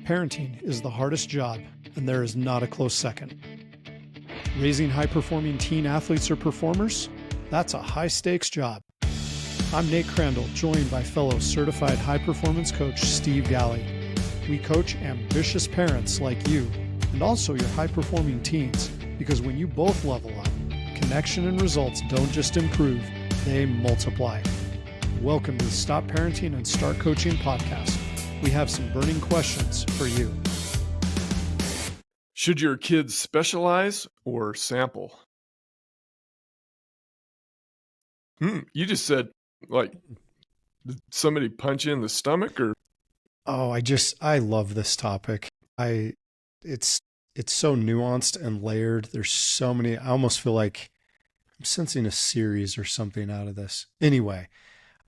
Parenting is the hardest job, and there is not a close second. Raising high-performing teen athletes or performers? That's a high-stakes job. I'm Nate Crandall, joined by fellow certified high-performance coach Steve Galley. We coach ambitious parents like you, and also your high-performing teens, because when you both level up, connection and results don't just improve, they multiply. Welcome to the Stop Parenting and Start Coaching podcast. We have some burning questions for you. Should your kids specialize or sample? You just said, like, did somebody punch you in the stomach or? Oh, I love this topic. It's so nuanced and layered. There's so many, I almost feel like I'm sensing a series or something out of this. Anyway,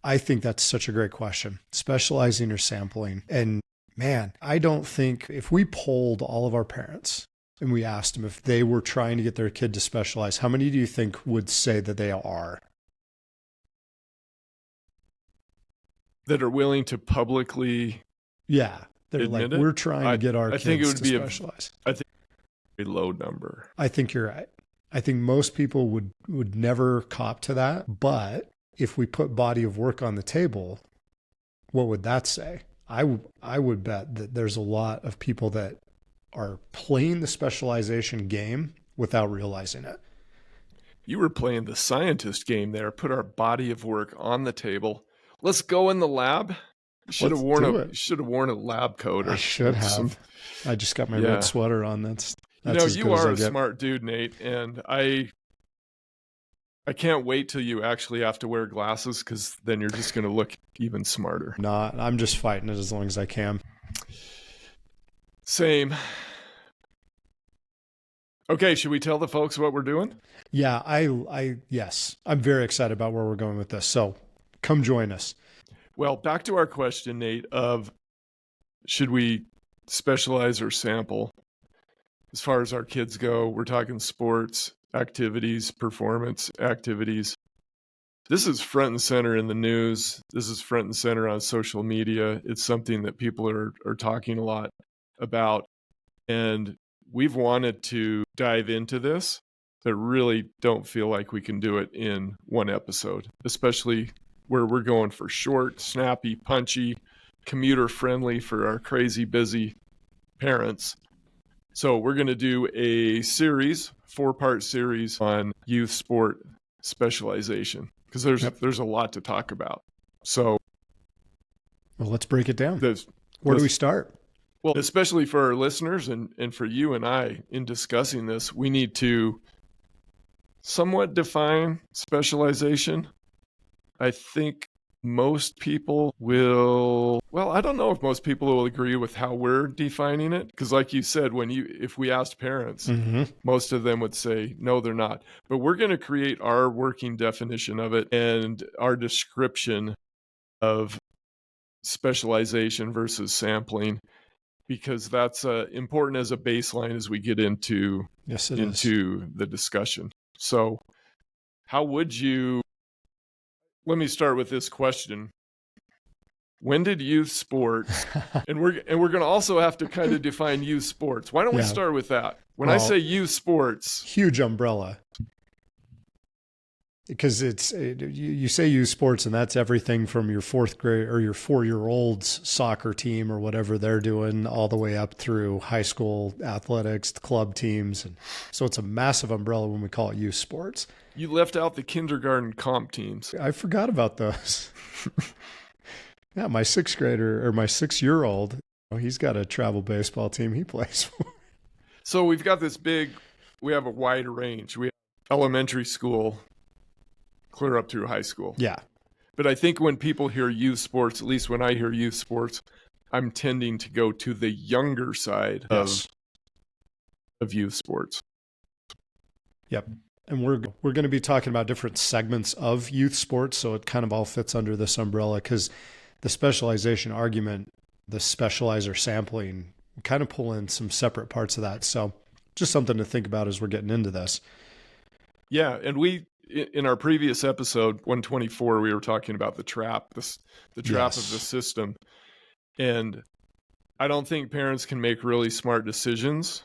I think that's such a great question. Specializing or sampling. And man, I don't think if we polled all of our parents and we asked them if they were trying to get their kid to specialize, how many do you think would say that they are? That are willing to publicly they're like, admit it? We're trying to get our kids to specialize. I think a low number. I think you're right. I think most people would never cop to that. But if we put body of work on the table, what would that say? I would bet that there's a lot of people that are playing the specialization game without realizing it. You were playing the scientist game there. Put our body of work on the table. Let's go in the lab. You should have worn a lab coat. I should have. I just got my red sweater on. That's you are a smart dude, Nate, and I can't wait till you actually have to wear glasses, because then you're just going to look even smarter. I'm just fighting it as long as I can. Same. Okay, should we tell the folks what we're doing? Yeah, yes. I'm very excited about where we're going with this. So come join us. Well, back to our question, Nate, of should we specialize or sample? As far as our kids go, we're talking sports, activities, performance activities. This is front and center in the news. This is front and center on social media. It's something that people are talking a lot about. And we've wanted to dive into this, but really don't feel like we can do it in one episode, especially where we're going for short, snappy, punchy, commuter-friendly for our crazy busy parents. So we're going to do a series, 4-part series on youth sport specialization, because there's a lot to talk about. So, well, let's break it down. Where do we start? Well, especially for our listeners and for you and I, in discussing this, we need to somewhat define specialization. I think most people I don't know if most people will agree with how we're defining it. Because like you said, if we asked parents, most of them would say, no, they're not. But we're going to create our working definition of it and our description of specialization versus sampling, because that's important as a baseline as we get into the discussion. So let me start with this question. When did youth sports, and we're going to also have to kind of define youth sports. Why don't we start with that? When I say youth sports. Huge umbrella. Because you say youth sports, and that's everything from your 4th grade or your 4-year-old's soccer team or whatever they're doing, all the way up through high school athletics, the club teams. And so it's a massive umbrella when we call it youth sports. You left out the kindergarten comp teams. I forgot about those. Yeah, my 6-year-old, he's got a travel baseball team he plays for. So we have a wide range. We have elementary school, clear up through high school. Yeah. But I think when people hear youth sports, at least when I hear youth sports, I'm tending to go to the younger side of youth sports. Yep. And we're going to be talking about different segments of youth sports, so it kind of all fits under this umbrella, because the specialization argument, the specializer sampling, kind of pull in some separate parts of that. So just something to think about as we're getting into this. Yeah, and in our previous episode, 124, we were talking about the trap, the trap of the system. And I don't think parents can make really smart decisions,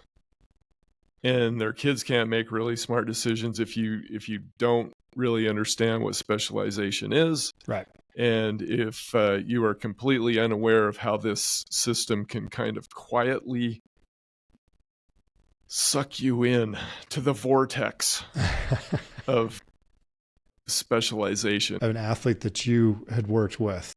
and their kids can't make really smart decisions if you don't really understand what specialization is. Right. And if you are completely unaware of how this system can kind of quietly suck you in to the vortex of specialization. Of an athlete that you had worked with.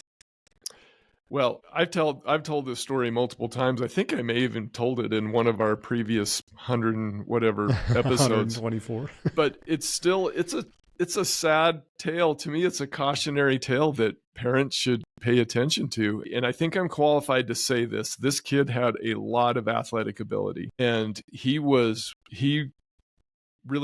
Well, I've told this story multiple times. I think I may even told it in one of our previous 100 and whatever episodes. 124. But it's a sad tale. To me, it's a cautionary tale that parents should pay attention to. And I think I'm qualified to say this. This kid had a lot of athletic ability, and he really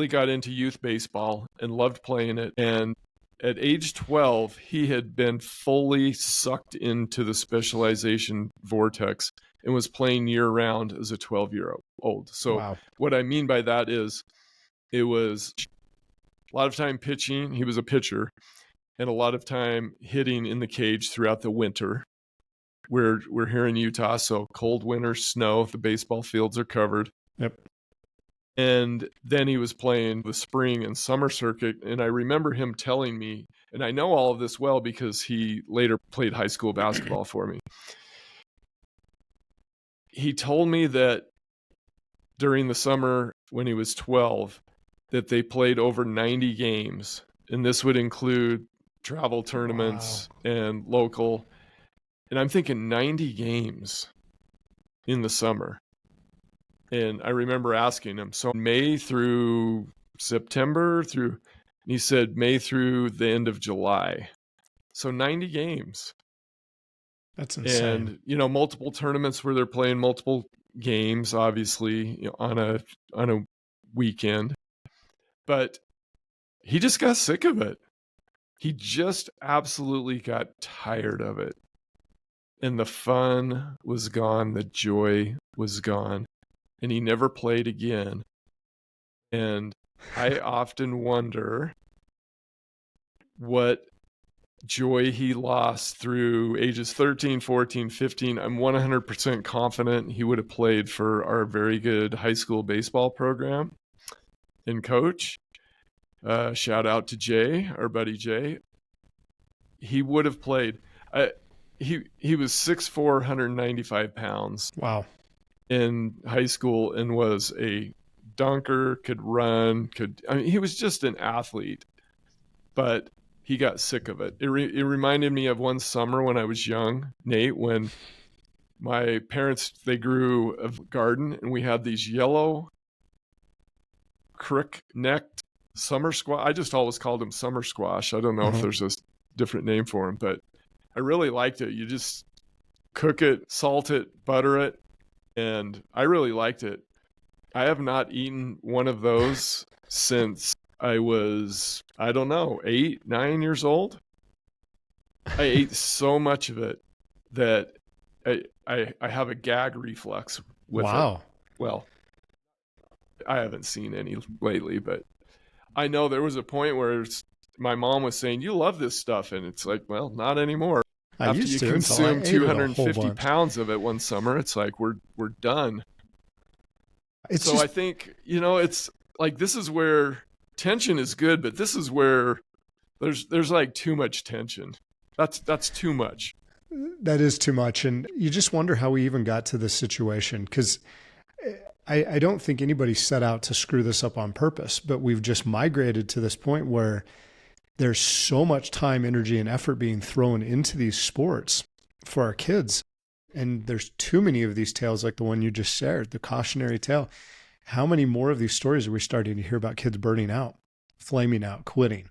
got into youth baseball and loved playing it. And at age 12, he had been fully sucked into the specialization vortex and was playing year-round as a 12-year-old. So Wow. What I mean by that is it was a lot of time pitching. He was a pitcher, and a lot of time hitting in the cage throughout the winter. We're here in Utah, so cold winter, snow, the baseball fields are covered. Yep. And then he was playing the spring and summer circuit. And I remember him telling me, and I know all of this well because he later played high school basketball for me. He told me that during the summer when he was 12, that they played over 90 games. And this would include travel tournaments and local. And I'm thinking 90 games in the summer. And I remember asking him, so May through September and he said May through the end of July. So 90 games. That's insane. And, multiple tournaments where they're playing multiple games, obviously, on a weekend. But he just got sick of it. He just absolutely got tired of it. And the fun was gone. The joy was gone. And he never played again. And I often wonder what joy he lost through ages 13, 14, 15. I'm 100% confident he would have played for our very good high school baseball program and coach. Shout out to Jay, our buddy Jay. He would have played. He was 6'4", 195 pounds. Wow. In high school and was a dunker, could run, he was just an athlete, but he got sick of it. It reminded me of one summer when I was young, Nate, when my parents, they grew a garden and we had these yellow crook-necked summer squash. I just always called them summer squash. I don't know if there's a different name for them, but I really liked it. You just cook it, salt it, butter it, and I really liked it. I have not eaten one of those since I was, 8, 9 years old. I ate so much of it that I have a gag reflex with it. Well, I haven't seen any lately, but I know there was a point where my mom was saying, "You love this stuff," and it's like, well, not anymore. After you consume 250 pounds of it one summer, it's like we're done. I think, it's like this is where tension is good, but this is where there's like too much tension. That's too much. That is too much. And you just wonder how we even got to this situation, because I don't think anybody set out to screw this up on purpose, but we've just migrated to this point where there's so much time, energy, and effort being thrown into these sports for our kids. And there's too many of these tales like the one you just shared, the cautionary tale. How many more of these stories are we starting to hear about kids burning out, flaming out, quitting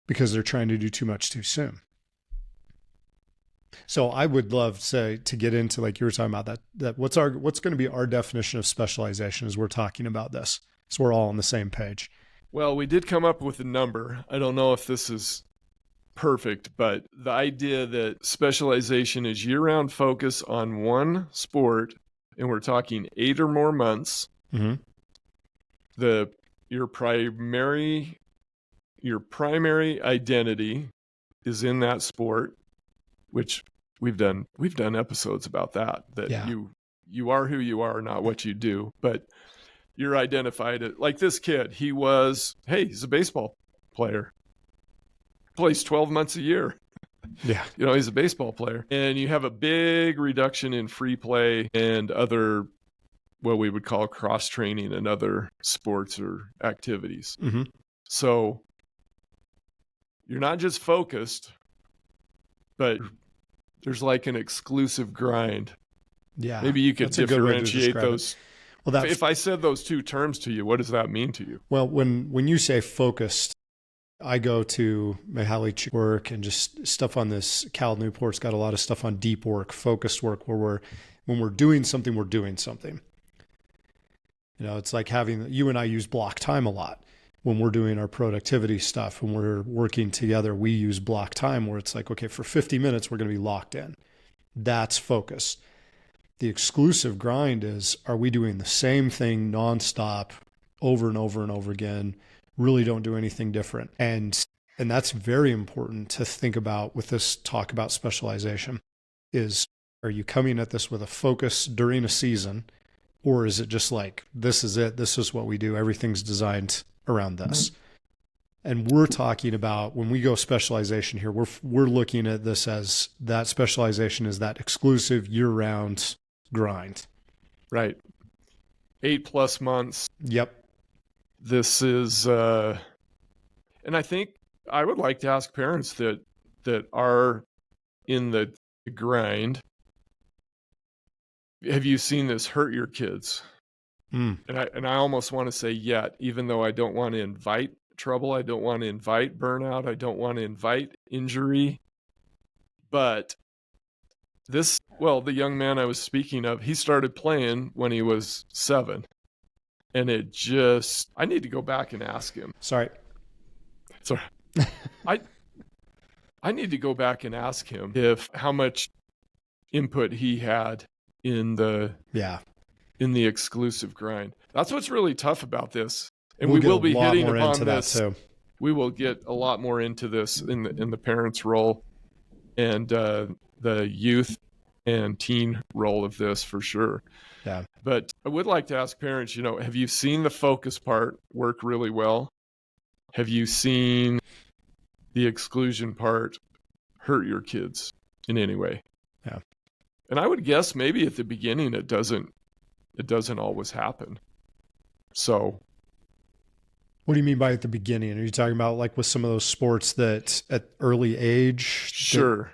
because they're trying to do too much too soon? So I would love to get into, like you were talking about, that what's going to be our definition of specialization as we're talking about this, so we're all on the same page. Well, we did come up with a number. I don't know if this is perfect, but the idea that specialization is year-round focus on one sport, and we're talking 8 or more months. Mm-hmm. Your primary identity is in that sport, which we've done episodes about that Yeah. you are who you are, not what you do. But you're identified it like this kid. He's a baseball player, plays 12 months a year. Yeah. He's a baseball player, and you have a big reduction in free play and other, what we would call cross training and other sports or activities. Mm-hmm. So you're not just focused, but there's like an exclusive grind. Yeah. Maybe you could differentiate those. Well, if I said those two terms to you, what does that mean to you? Well, when you say focused, I go to Mihaly work and just stuff on this. Cal Newport's got a lot of stuff on deep work, focused work, where when we're doing something, we're doing something. It's like you and I use block time a lot. When we're doing our productivity stuff, when we're working together, we use block time where it's like, okay, for 50 minutes, we're going to be locked in. That's focus. The exclusive grind is, are we doing the same thing nonstop over and over and over again? Really don't do anything different. And that's very important to think about with this talk about specialization is, are you coming at this with a focus during a season, or is it just like, this is it, this is what we do, everything's designed around this? Mm-hmm. And we're talking about, when we go specialization here, we're looking at this as that specialization is that exclusive year-round grind. Right. 8+ months. Yep. This is, and I think I would like to ask parents that are in the grind, have you seen this hurt your kids? And I almost want to say yet, even though I don't want to invite trouble, I don't want to invite burnout, I don't want to invite injury. But the young man I was speaking of, he started playing when he was 7. And I need to go back and ask him. Sorry. I need to go back and ask him how much input he had in the exclusive grind. That's what's really tough about this. And we will be hitting upon this. We will get a lot more into this in the parents' role and the youth and teen role of this for sure. Yeah. But I would like to ask parents, have you seen the focus part work really well? Have you seen the exclusion part hurt your kids in any way? Yeah. And I would guess maybe at the beginning it doesn't always happen. So what do you mean by at the beginning? Are you talking about like with some of those sports that at early age? Sure.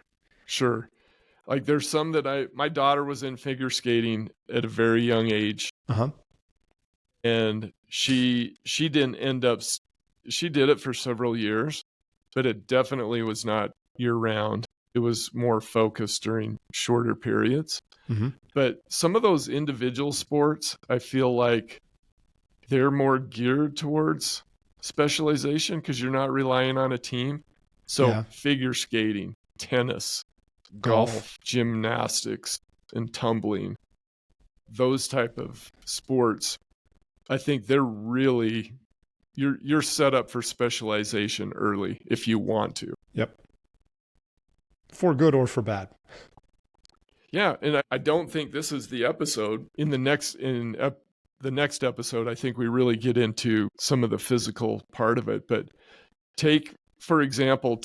Like there's some that my daughter was in figure skating at a very young age. Uh-huh. And she didn't end up, she did it for several years, but it definitely was not year round. It was more focused during shorter periods. Mm-hmm. But some of those individual sports, I feel like they're more geared towards specialization because you're not relying on a team. So figure skating, tennis, golf, gymnastics, and tumbling, those type of sports, I think they're really, you're set up for specialization early if you want to. Yep. For good or for bad. Yeah, and I don't think this is the episode. In the next episode, I think we really get into some of the physical part of it. But for example,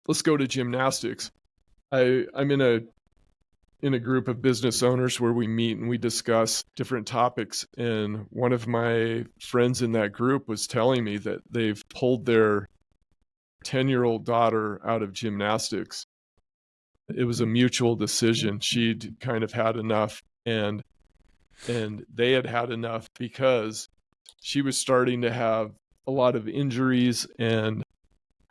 let's go to gymnastics. I'm in a group of business owners where we meet and we discuss different topics. And one of my friends in that group was telling me that they've pulled their 10-year-old daughter out of gymnastics. It was a mutual decision. She'd kind of had enough, and they had enough because she was starting to have a lot of injuries. And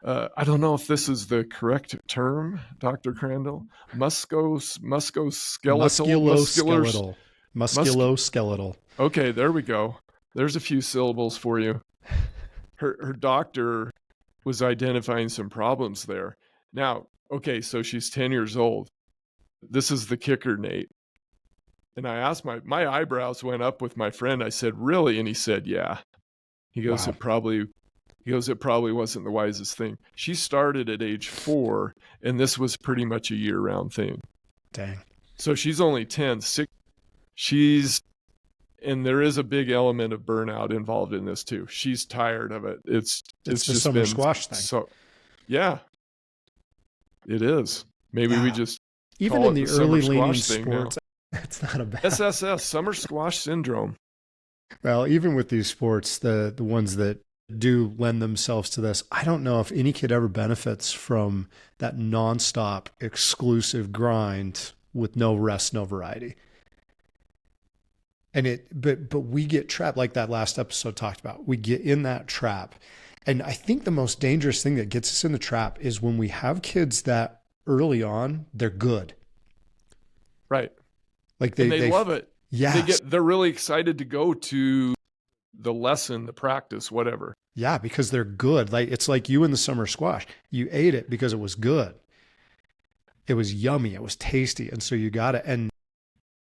I don't know if this is the correct term, Dr. Crandall. Musculoskeletal. Okay, there we go. There's a few syllables for you. Her doctor was identifying some problems there. Now, okay, so she's 10 years old. This is the kicker, Nate. And I asked my eyebrows went up with my friend. I said, really? And he said, yeah. He goes, It probably He goes, it probably wasn't the wisest thing. She started at age 4, and this was pretty much a year-round thing. Dang. So she's only 10. And there is a big element of burnout involved in this too. She's tired of it. It's the just summer been squash thing. So, yeah, it is. Maybe we just even call in it the early leaning thing now. sports, it's not a bad SSS, summer squash syndrome. Well, even with these sports, the ones that do lend themselves to this, I don't know if any kid ever benefits from that nonstop exclusive grind with no rest, no variety. And but we get trapped, like that last episode talked about. We get in that trap. And I think the most dangerous thing that gets us in the trap is when we have kids that early on, they're good. Right. Like they love it. Yeah. They're really excited to go to the lesson, the practice, whatever. Yeah, because they're good. Like it's like you in the summer squash. You ate it because it was good. It was yummy. It was tasty. And so you got it. And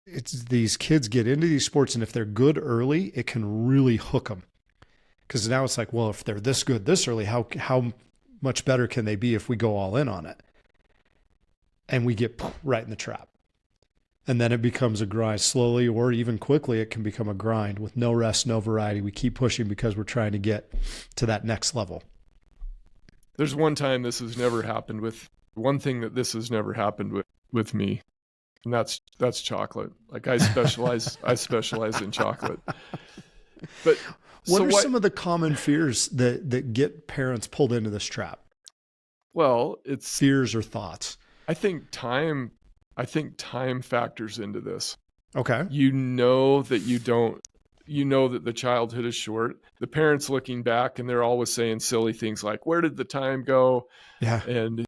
it's these kids get into these sports, and if they're good early, it can really hook them. Because now it's like, well, if they're this good this early, how much better can they be if we go all in on it? And we get right in the trap. And then it becomes a grind slowly, or even quickly, it can become a grind with no rest, no variety. We keep pushing because we're trying to get to that next level. There's one thing that this has never happened with me. And that's chocolate. Like I specialize in chocolate. But what are some of the common fears that get parents pulled into this trap? Well, it's fears or thoughts. I think time factors into this. Okay. You know that the childhood is short. The parents looking back and they're always saying silly things like, where did the time go? Yeah. And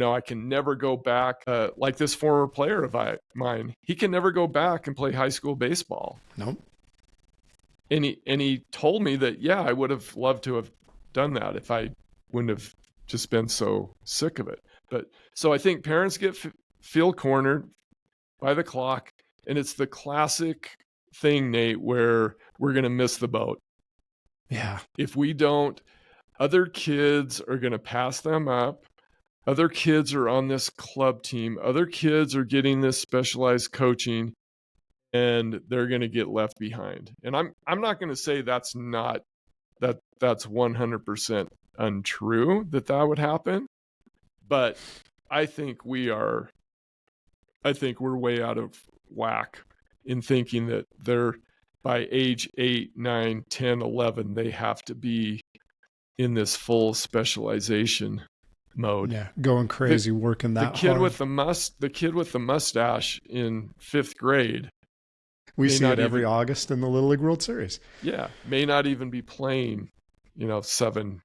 I can never go back. Like this former player of mine, he can never go back and play high school baseball. Nope. And he told me that, yeah, I would have loved to have done that if I wouldn't have just been so sick of it. But so I think parents feel cornered by the clock, and it's the classic thing, Nate, where we're going to miss the boat. Yeah. If we don't, other kids are going to pass them up. Other kids are on this club team. Other kids are getting this specialized coaching, and they're going to get left behind. And I'm not going to say that's 100% untrue that would happen, but I think we're way out of whack in thinking that they're by age 8, 9, 10, 11, they have to be in this full specialization mode. Yeah, going crazy, working that hard. The kid with the mustache in 5th grade. We see it every August in the Little League World Series. Yeah, may not even be playing, 7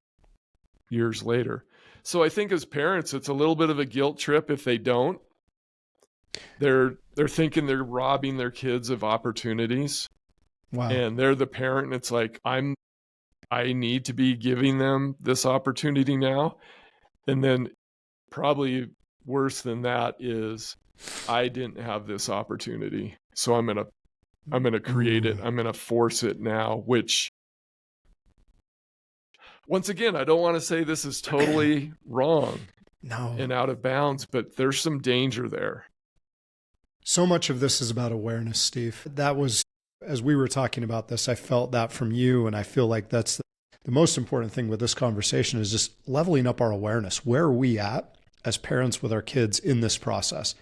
years later. So I think as parents, it's a little bit of a guilt trip if they don't. They're thinking they're robbing their kids of opportunities. Wow. And they're the parent, and it's like, I need to be giving them this opportunity now. And then probably worse than that is I didn't have this opportunity. So I'm going to create it. I'm going to force it now, which once again, I don't want to say this is totally wrong and out of bounds, but there's some danger there. So much of this is about awareness, Steve. That was, as we were talking about this, I felt that from you. And I feel like that's the most important thing with this conversation is just leveling up our awareness. Where are we at as parents with our kids in this process?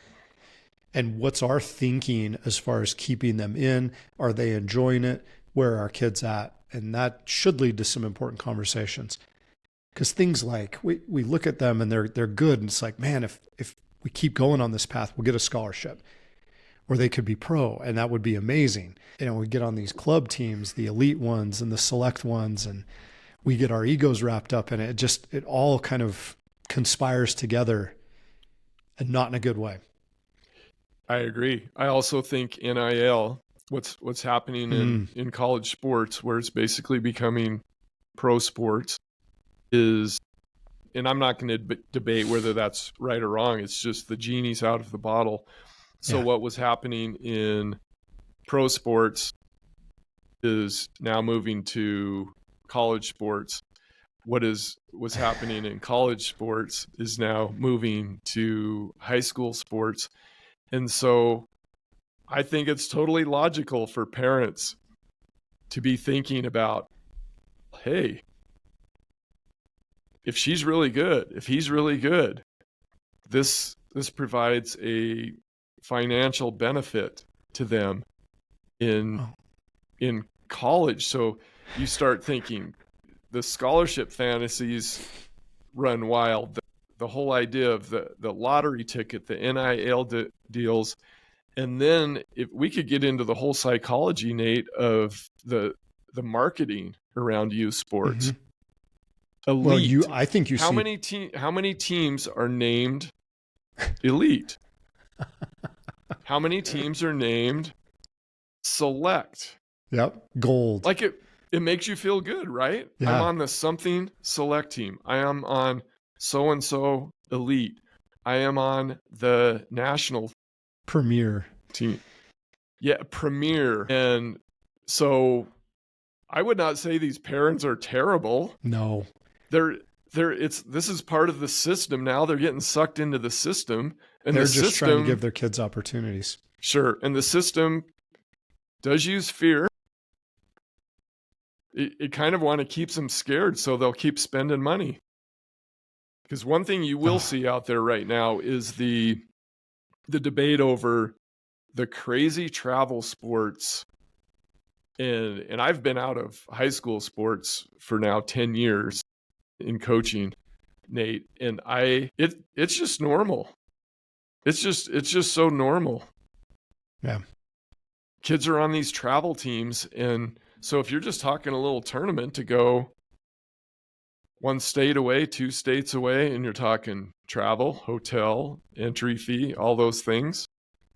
And what's our thinking as far as keeping them in? Are they enjoying it? Where are our kids at? And that should lead to some important conversations. Because things like, we look at them and they're good. And it's like, man, if we keep going on this path, we'll get a scholarship. Or they could be pro, and that would be amazing. We get on these club teams, the elite ones and the select ones, and we get our egos wrapped up in it. It all kind of conspires together and not in a good way. I agree. I also think NIL, what's happening in college sports, where it's basically becoming pro sports, is, and I'm not going to debate whether that's right or wrong. It's just the genie's out of the bottle. So what was happening in pro sports is now moving to college sports. what's happening in college sports is now moving to high school sports. And so I think it's totally logical for parents to be thinking about, hey, if she's really good, if he's really good, this provides a financial benefit to them in college. So you start thinking the scholarship fantasies run wild. The whole idea of the lottery ticket, the NIL deals. And then if we could get into the whole psychology, Nate, of the marketing around youth sports. Mm-hmm. Elite. Well, I think how many teams are named elite? How many teams are named select? Yep. Gold. Like it makes you feel good, right? Yeah. I'm on the something select team. I am on so-and-so elite. I am on the national premier team. Yeah, premier. And so I would not say these parents are terrible. No. This is part of the system now. They're getting sucked into the system. And they're just trying to give their kids opportunities. Sure. And the system does use fear. It kind of want to keep them scared, so they'll keep spending money. Because one thing you will see out there right now is the debate over the crazy travel sports. And I've been out of high school sports for now 10 years in coaching, Nate. And it's just normal. It's just so normal. Yeah. Kids are on these travel teams. And so if you're just talking a little tournament to go one state away, 2 states away, and you're talking travel, hotel, entry fee, all those things.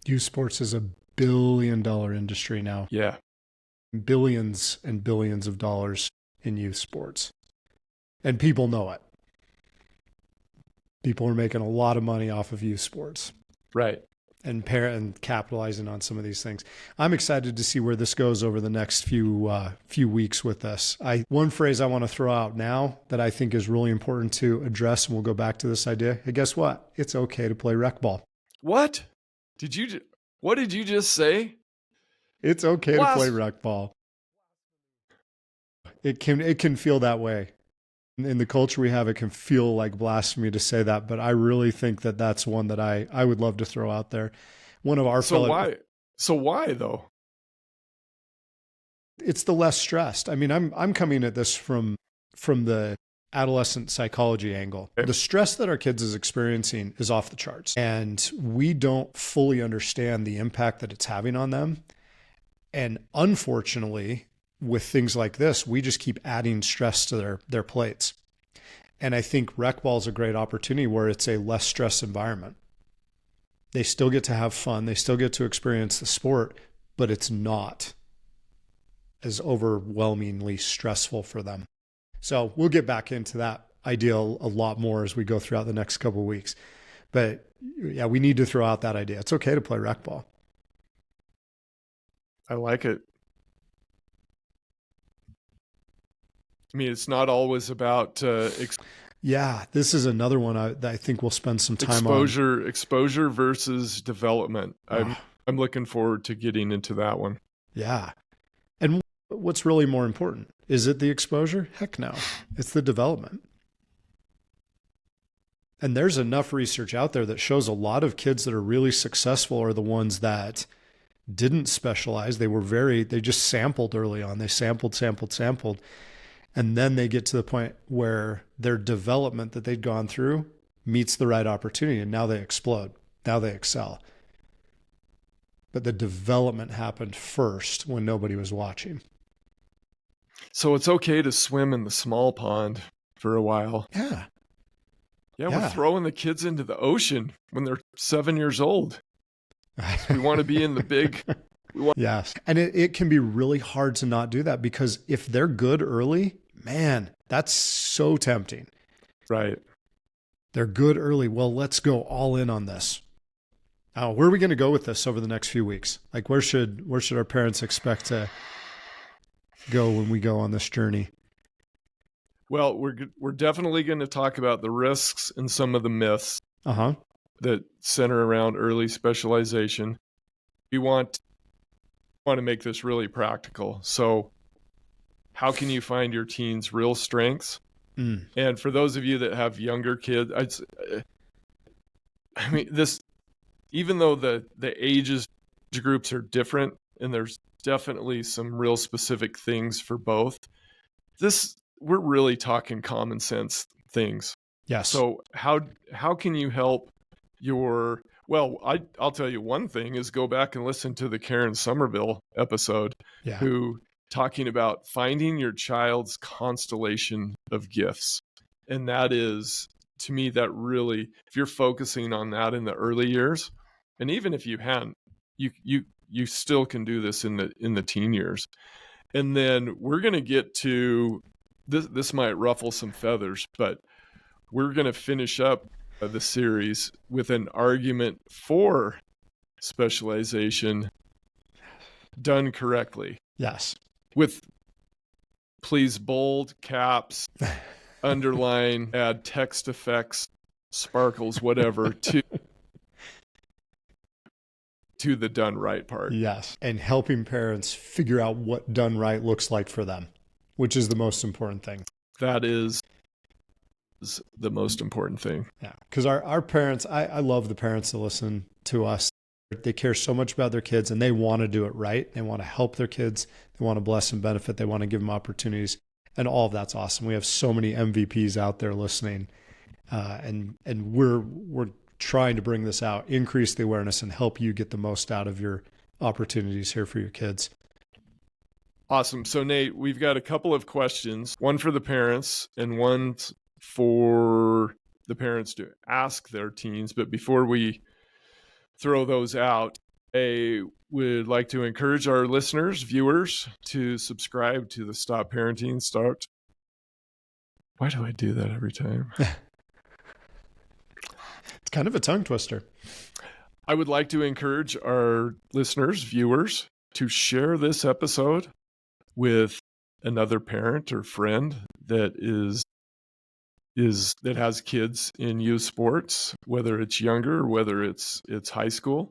Youth sports is $1 billion industry now. Yeah. Billions and billions of dollars in youth sports. And people know it. People are making a lot of money off of youth sports. Right. And capitalizing on some of these things. I'm excited to see where this goes over the next few weeks with this. One phrase I want to throw out now that I think is really important to address, and we'll go back to this idea. Hey, guess what? It's okay to play rec ball. What did you just say? It's okay to play rec ball. It can feel that way. In the culture we have, it can feel like blasphemy to say that, but I really think that that's one that I would love to throw out there. One of our why though? It's the less stressed. I mean, I'm coming at this from the adolescent psychology angle. Okay. The stress that our kids is experiencing is off the charts, and we don't fully understand the impact that it's having on them. And unfortunately, with things like this, we just keep adding stress to their plates. And I think rec ball is a great opportunity where it's a less stress environment. They still get to have fun. They still get to experience the sport, but it's not as overwhelmingly stressful for them. So we'll get back into that idea a lot more as we go throughout the next couple of weeks. But yeah, we need to throw out that idea. It's okay to play rec ball. I like it. I mean, it's not always about yeah, this is another one that I think we'll spend some time on. Exposure versus development. I'm looking forward to getting into that one. Yeah. And what's really more important? Is it the exposure? Heck no. It's the development. And there's enough research out there that shows a lot of kids that are really successful are the ones that didn't specialize. They just sampled early on. They sampled. And then they get to the point where their development that they'd gone through meets the right opportunity. And now they explode. Now they excel. But the development happened first when nobody was watching. So it's okay to swim in the small pond for a while. Yeah. Yeah, we're throwing the kids into the ocean when they're 7 years old. We want to be in the big. Yes. And it can be really hard to not do that because if they're good early, man, that's so tempting. Right. They're good early. Well, let's go all in on this. Now, where are we going to go with this over the next few weeks? Like where should our parents expect to go when we go on this journey? Well, we're definitely going to talk about the risks and some of the myths that center around early specialization. We want to make this really practical. So how can you find your teen's real strengths? And for those of you that have younger kids, I mean, this, even though the ages groups are different and there's definitely some real specific things for both, we're really talking common sense things. Yes. So how can you help I'll tell you one thing is go back and listen to the Karen Somerville episode, who talking about finding your child's constellation of gifts. And that is, to me, that really, if you're focusing on that in the early years, and even if you hadn't, you still can do this in the teen years. And then we're going to get to this might ruffle some feathers, but we're going to finish up the series with an argument for specialization done correctly. Yes. With, please, bold, caps, underline, add text effects, sparkles, whatever, to the done right part. Yes. And helping parents figure out what done right looks like for them, which is the most important thing. That is the most important thing. Yeah. Because our parents, I love the parents that listen to us. They care so much about their kids and they want to do it right. They want to help their kids. They want to bless and benefit. They want to give them opportunities. And all of that's awesome. We have so many MVPs out there listening. And we're trying to bring this out, increase the awareness, and help you get the most out of your opportunities here for your kids. Awesome. So Nate, we've got a couple of questions, one for the parents and one for the parents to ask their teens. But before we throw those out, I would like to encourage our listeners, viewers, to subscribe to the Stop Parenting Start. Why do I do that every time? It's kind of a tongue twister. I would like to encourage our listeners, viewers, to share this episode with another parent or friend that has kids in youth sports, whether it's younger or whether it's high school.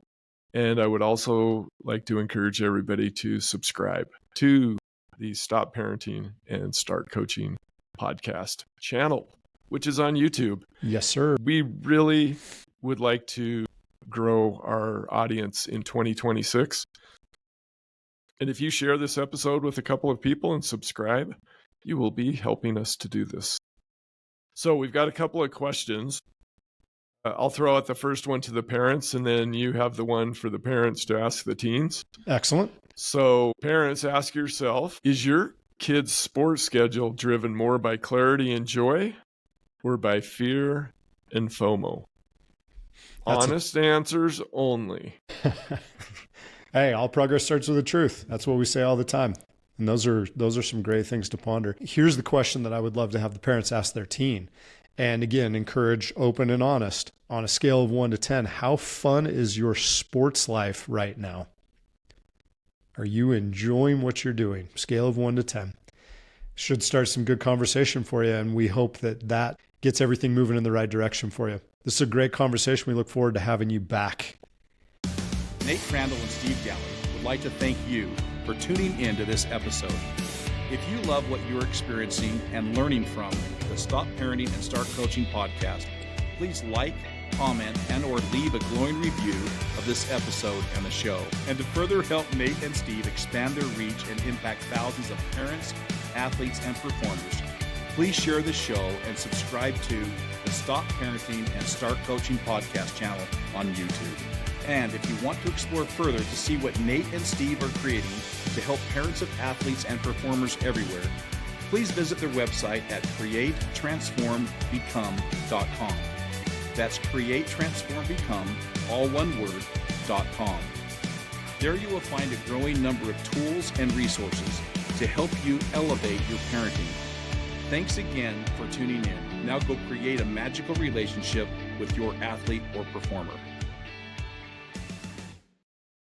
And I would also like to encourage everybody to subscribe to the Stop Parenting and Start Coaching podcast channel, which is on YouTube. Yes, sir. We really would like to grow our audience in 2026. And if you share this episode with a couple of people and subscribe, you will be helping us to do this. So we've got a couple of questions. I'll throw out the first one to the parents, and then you have the one for the parents to ask the teens. Excellent. So parents, ask yourself, is your kid's sports schedule driven more by clarity and joy or by fear and FOMO? Honest answers only. Hey, all progress starts with the truth. That's what we say all the time. And those are some great things to ponder. Here's the question that I would love to have the parents ask their teen. And again, encourage open and honest. On a scale of 1 to 10, how fun is your sports life right now? Are you enjoying what you're doing? Scale of 1 to 10. Should start some good conversation for you. And we hope that gets everything moving in the right direction for you. This is a great conversation. We look forward to having you back. Nate Crandall and Steve Galley would like to thank you for tuning in to this episode. If you love what you're experiencing and learning from the Stop Parenting and Start Coaching podcast, please like, comment, and or leave a glowing review of this episode and the show. And to further help Nate and Steve expand their reach and impact thousands of parents, athletes, and performers, please share the show and subscribe to the Stop Parenting and Start Coaching podcast channel on YouTube. And if you want to explore further to see what Nate and Steve are creating to help parents of athletes and performers everywhere, please visit their website at createtransformbecome.com. That's createtransformbecome, all one word, .com. There you will find a growing number of tools and resources to help you elevate your parenting. Thanks again for tuning in. Now go create a magical relationship with your athlete or performer.